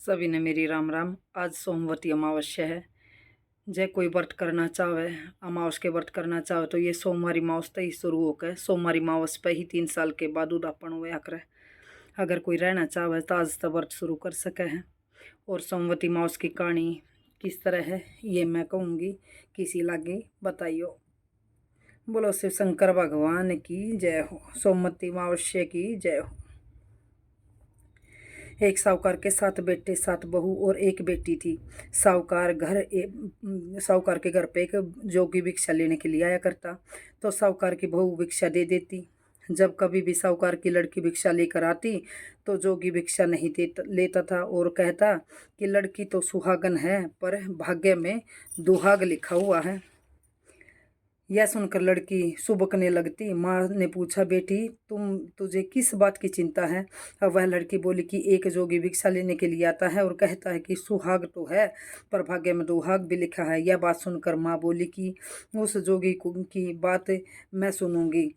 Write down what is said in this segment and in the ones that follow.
सभी ने मेरी राम राम। आज सोमवती अमावस्या है। जय कोई व्रत करना चाहे, अमावस के व्रत करना चाहे तो ये सोमवारी मावस तय शुरू होकर सोमवारी मावस पे ही 3 साल के बाद उदापन हुआ करे। अगर कोई रहना चाहे तो आज तक व्रत शुरू कर सके हैं। और सोमवती मावस की कहानी किस तरह है ये मैं कहूँगी, किसी लागे बताइयो। बोलो शिव शंकर भगवान की जय हो, सोमवती अमावस्या की जय हो। एक साहूकार के 7 बेटे 7 बहू और एक बेटी थी। साहूकार के घर पे एक जोगी भिक्षा लेने के लिए आया करता, तो साहूकार की बहू भिक्षा दे देती। जब कभी भी साहूकार की लड़की भिक्षा लेकर आती तो जोगी भिक्षा नहीं लेता था और कहता कि लड़की तो सुहागन है पर भाग्य में दुहाग लिखा हुआ है। यह सुनकर लड़की सुबकने लगती। माँ ने पूछा, बेटी तुझे किस बात की चिंता है? अब वह लड़की बोली कि एक जोगी भिक्षा लेने के लिए आता है और कहता है कि सुहाग तो है पर भाग्य में दुहाग भी लिखा है। यह बात सुनकर माँ बोली कि उस जोगी की बात मैं सुनूंगी।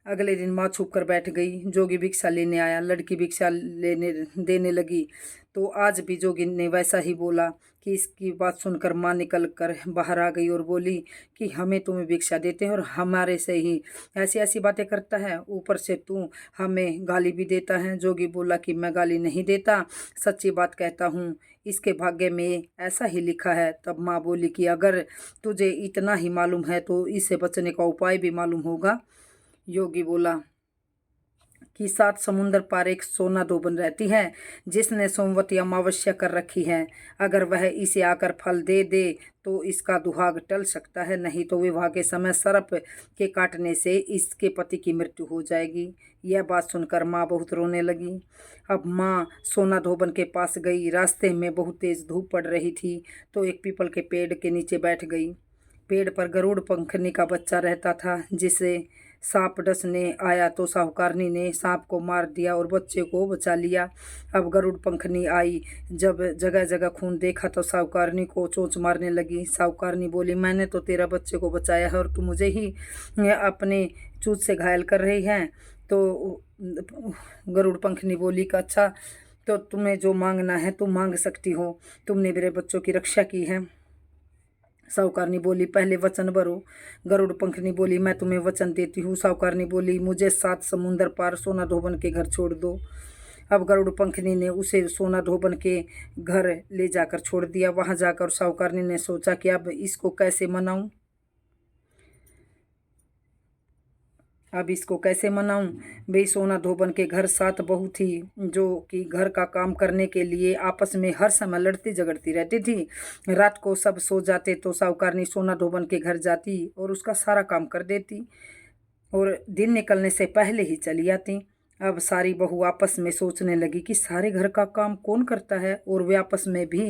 अगले दिन माँ छुप कर बैठ गई। जोगी भिक्षा लेने आया, लड़की भिक्षा लेने देने लगी तो आज भी जोगी ने वैसा ही बोला कि इसकी बात सुनकर माँ निकल कर बाहर आ गई और बोली कि हमें तुम्हें भिक्षा देते हैं और हमारे से ही ऐसी ऐसी बातें करता है, ऊपर से तू हमें गाली भी देता है। जोगी बोला कि मैं गाली नहीं देता, सच्ची बात कहता हूँ, इसके भाग्य में ऐसा ही लिखा है। तब माँ बोली कि अगर तुझे इतना ही मालूम है तो इससे बचने का उपाय भी मालूम होगा। योगी बोला कि 7 समुंदर पार एक सोना धोबन रहती है जिसने सोमवती अमावस्या कर रखी है। अगर वह इसे आकर फल दे दे तो इसका दुहाग टल सकता है, नहीं तो विवाह के समय सर्प के काटने से इसके पति की मृत्यु हो जाएगी। यह बात सुनकर माँ बहुत रोने लगी। अब माँ सोना धोबन के पास गई। रास्ते में बहुत तेज धूप पड़ रही थी तो एक पीपल के पेड़ के नीचे बैठ गई। पेड़ पर गरुड़ पंखनी का बच्चा रहता था जिसे सांप डसने आया तो साहूकारनी ने सांप को मार दिया और बच्चे को बचा लिया। अब गरुड़ पंखनी आई, जब जगह जगह खून देखा तो साहूकारनी को चोंच मारने लगी। साहूकारनी बोली, मैंने तो तेरा बच्चे को बचाया है और तू मुझे ही अपने चूत से घायल कर रही है। तो गरुड़ पंखनी बोली कि अच्छा, तो तुम्हें जो मांगना है तुम मांग सकती हो, तुमने मेरे बच्चों की रक्षा की है। साहूकारनी बोली, पहले वचन भरो। गरुड़ पंखनी बोली, मैं तुम्हें वचन देती हूँ। साहूकारनी बोली, मुझे 7 समुंदर पार सोना धोबन के घर छोड़ दो। अब गरुड़ पंखनी ने उसे सोना धोबन के घर ले जाकर छोड़ दिया। वहां जाकर साहूकारनी ने सोचा कि अब इसको कैसे मनाऊं। वे सोना धोबन के घर 7 बहू थी जो कि घर का काम करने के लिए आपस में हर समय लड़ती झगड़ती रहती थी। रात को सब सो जाते तो साहूकारनी सोना धोबन के घर जाती और उसका सारा काम कर देती और दिन निकलने से पहले ही चली आती। अब सारी बहू आपस में सोचने लगी कि सारे घर का काम कौन करता है, और वे आपस में भी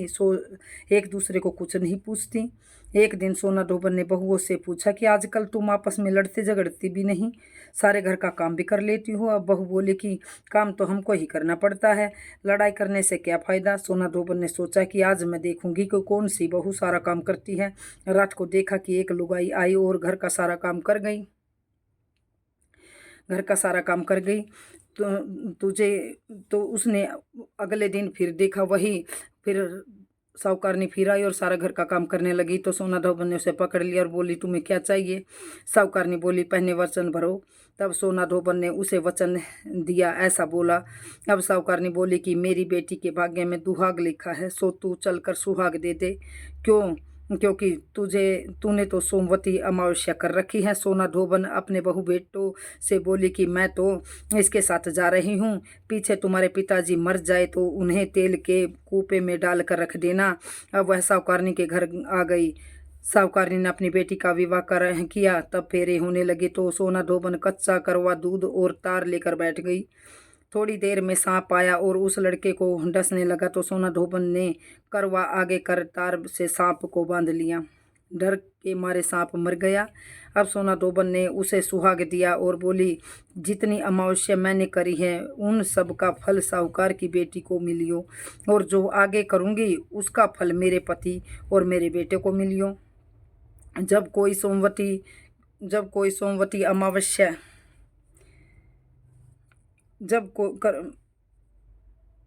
एक दूसरे को कुछ नहीं पूछती। एक दिन सोना धोबन ने बहुओं से पूछा कि आजकल तुम आपस में लड़ती झगड़ती भी नहीं, सारे घर का काम भी कर लेती हो। अब बहू बोले कि काम तो हमको ही करना पड़ता है, लड़ाई करने से क्या फायदा। सोना धोबन ने सोचा कि आज मैं देखूंगी कि कौन सी बहू सारा काम करती है। रात को देखा कि एक लुगाई आई और घर का सारा काम कर गई। तो उसने अगले दिन फिर देखा वही, फिर साहूकारनी फिर आई और सारा घर का काम करने लगी। तो सोना धोबन ने उसे पकड़ लिया और बोली, तुम्हें क्या चाहिए? साहूकारनी बोली, पहले वचन भरो। तब सोना धोबन ने उसे वचन दिया, ऐसा बोला। अब साहूकारनी बोली कि मेरी बेटी के भाग्य में दुहाग लिखा है, सो तू चलकर सुहाग दे दे। क्योंकि तूने तो सोमवती अमावस्या कर रखी है। सोना धोबन अपने बहू बेटों से बोली कि मैं तो इसके साथ जा रही हूँ, पीछे तुम्हारे पिताजी मर जाए तो उन्हें तेल के कूपे में डाल कर रख देना। अब वह साहूकारनी के घर आ गई। साहूकारनी ने अपनी बेटी का विवाह किया। तब फेरे होने लगे तो सोना धोबन कच्चा करवा दूध और तार लेकर बैठ गई। थोड़ी देर में सांप आया और उस लड़के को डसने लगा तो सोना धोबन ने करवा आगे कर तार से सांप को बांध लिया। डर के मारे सांप मर गया। अब सोना धोबन ने उसे सुहाग दिया और बोली, जितनी अमावस्या मैंने करी है उन सब का फल साहूकार की बेटी को मिलियो, और जो आगे करूँगी उसका फल मेरे पति और मेरे बेटे को मिलियो। जब कोई सोमवती अमावस्या जब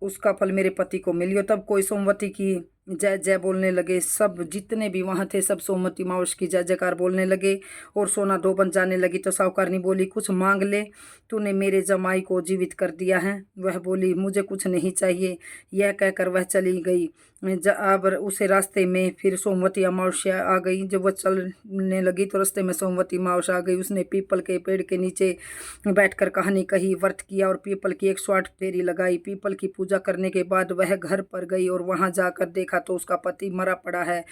उसका फल मेरे पति को मिलियो। तब कोई सोमवती की जय जय बोलने लगे। सब जितने भी वहां थे सब सोमवती मावश की जय जयकार बोलने लगे और सोना दो बन जाने लगी। तो साहूकारनी बोली, कुछ मांग ले, तूने मेरे जमाई को जीवित कर दिया है। वह बोली, मुझे कुछ नहीं चाहिए। यह कहकर वह चली गई। अब उसे रास्ते में फिर सोमवती अमावस्या आ गई। जब वह चलने लगी तो रास्ते में सोमवती अमावस्या आ गई। उसने पीपल के पेड़ के नीचे बैठकर कहानी कही, व्रत किया और पीपल की 108 फेरी लगाई। पीपल की पूजा करने के बाद वह घर पर गई और वहां जाकर देखा तो उसका पति मरा पड़ा है।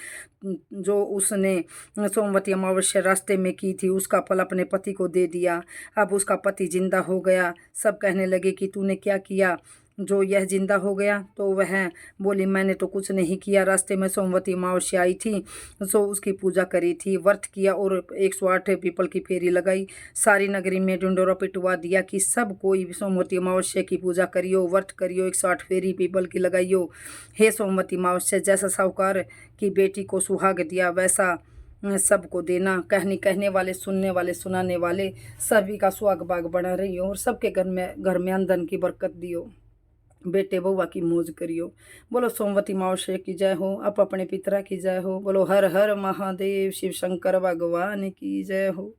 जो उसने सोमवती अमावस्या रास्ते में की थी उसका फल अपने पति को दे दिया। अब उसका पति जिंदा हो गया। सब कहने लगे कि तूने क्या किया जो यह जिंदा हो गया। तो वह बोली, मैंने तो कुछ नहीं किया। रास्ते में सोमवती अमावस्या आई थी, सो उसकी पूजा करी थी, व्रत किया और 108 पीपल की फेरी लगाई। सारी नगरी में ढिंडोरा पिटवा दिया कि सब कोई सोमवती अमावस्या की पूजा करियो, व्रत करियो, 108 फेरी पीपल की लगाइयो। हे सोमवती अमावस्या, जैसा साहूकार की बेटी को सुहाग दिया वैसा सबको देना। कहने वाले, सुनने वाले, सुनाने वाले सभी का सुहाग बाग बना रहियो और सबके घर में अंधन की बरकत दियो। बेटे बउआ की मौज करियो। बोलो सोमवती अमावस्या की जय हो। अपने पितरा की जय हो। बोलो हर हर महादेव, शिव शंकर भगवान की जय हो।